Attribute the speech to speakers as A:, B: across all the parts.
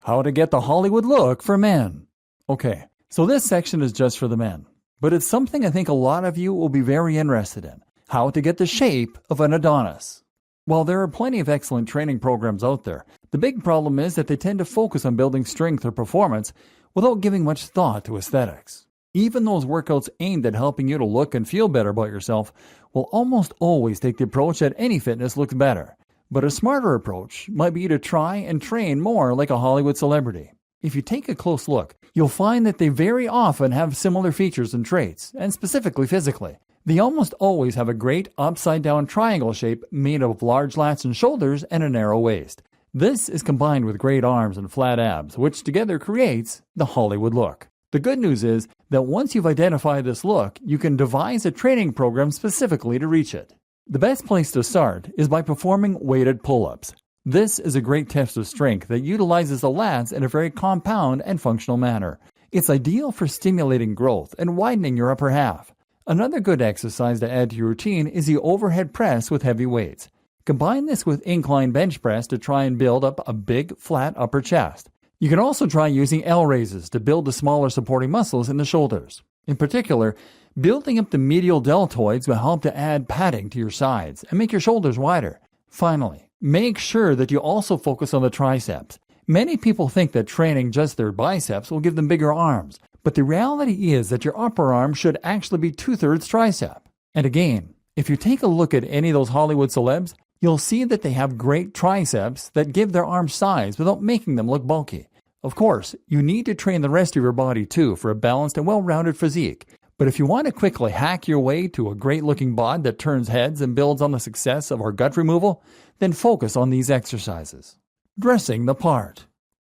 A: How to get the Hollywood look for men. Okay, so this section is just for the men, but it's something I think a lot of you will be very interested in. How to get the shape of an Adonis. While there are plenty of excellent training programs out there, the big problem is that they tend to focus on building strength or performance without giving much thought to aesthetics. Even those workouts aimed at helping you to look and feel better about yourself will almost always take the approach that any fitness looks better. But a smarter approach might be to try and train more like a Hollywood celebrity. If you take a close look, you'll find that they very often have similar features and traits, and specifically physically. They almost always have a great upside-down triangle shape made of large lats and shoulders and a narrow waist. This is combined with great arms and flat abs, which together creates the Hollywood look. The good news is that once you've identified this look, you can devise a training program specifically to reach it. The best place to start is by performing weighted pull-ups. This is a great test of strength that utilizes the lats in a very compound and functional manner. It's ideal for stimulating growth and widening your upper half. Another good exercise to add to your routine is the overhead press with heavy weights. Combine this with incline bench press to try and build up a big, flat upper chest. You can also try using L raises to build the smaller supporting muscles in the shoulders. In particular, building up the medial deltoids will help to add padding to your sides and make your shoulders wider. Finally, make sure that you also focus on the triceps. Many people think that training just their biceps will give them bigger arms, but the reality is that your upper arm should actually be 2/3 tricep. And again, if you take a look at any of those Hollywood celebs, you'll see that they have great triceps that give their arms size without making them look bulky. Of course, you need to train the rest of your body too for a balanced and well-rounded physique. But if you want to quickly hack your way to a great-looking bod that turns heads and builds on the success of our gut removal, then focus on these exercises. Dressing the part.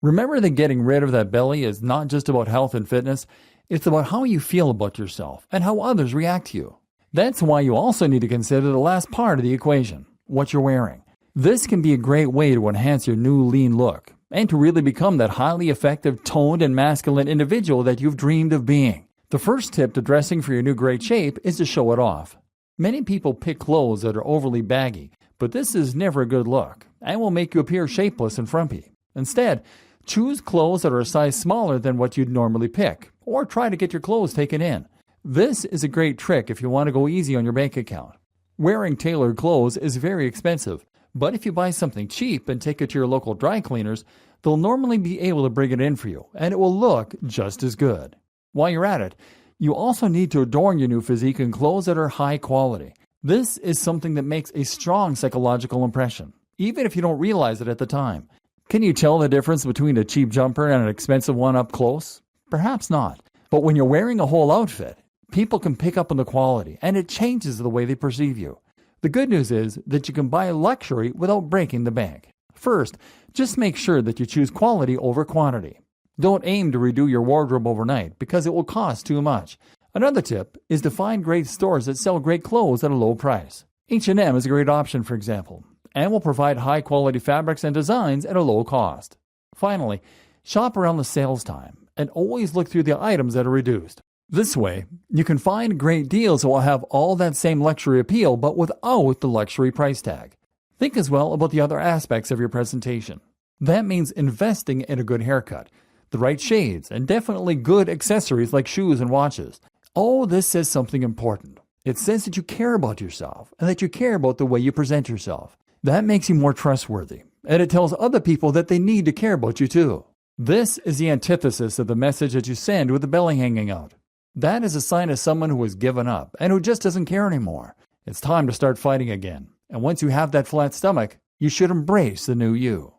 A: Remember that getting rid of that belly is not just about health and fitness, it's about how you feel about yourself and how others react to you. That's why you also need to consider the last part of the equation, what you're wearing. This can be a great way to enhance your new lean look and to really become that highly effective, toned, and masculine individual that you've dreamed of being. The first tip to dressing for your new great shape is to show it off. Many people pick clothes that are overly baggy, but this is never a good look and will make you appear shapeless and frumpy. Instead, choose clothes that are a size smaller than what you'd normally pick, or try to get your clothes taken in. This is a great trick if you want to go easy on your bank account. Wearing tailored clothes is very expensive, but if you buy something cheap and take it to your local dry cleaners, they'll normally be able to bring it in for you, and it will look just as good. While you're at it, you also need to adorn your new physique in clothes that are high quality. This is something that makes a strong psychological impression, even if you don't realize it at the time. Can you tell the difference between a cheap jumper and an expensive one up close? Perhaps not. But when you're wearing a whole outfit, people can pick up on the quality, and it changes the way they perceive you. The good news is that you can buy luxury without breaking the bank. First, just make sure that you choose quality over quantity. Don't aim to redo your wardrobe overnight because it will cost too much. Another tip is to find great stores that sell great clothes at a low price. H&M is a great option, for example, and will provide high-quality fabrics and designs at a low cost. Finally, shop around the sales time and always look through the items that are reduced. This way, you can find great deals that will have all that same luxury appeal but without the luxury price tag. Think as well about the other aspects of your presentation. That means investing in a good haircut, the right shades, and definitely good accessories like shoes and watches. All this says something important. It says that you care about yourself and that you care about the way you present yourself. That makes you more trustworthy, and it tells other people that they need to care about you too. This is the antithesis of the message that you send with the belly hanging out. That is a sign of someone who has given up and who just doesn't care anymore. It's time to start fighting again. And once you have that flat stomach, you should embrace the new you.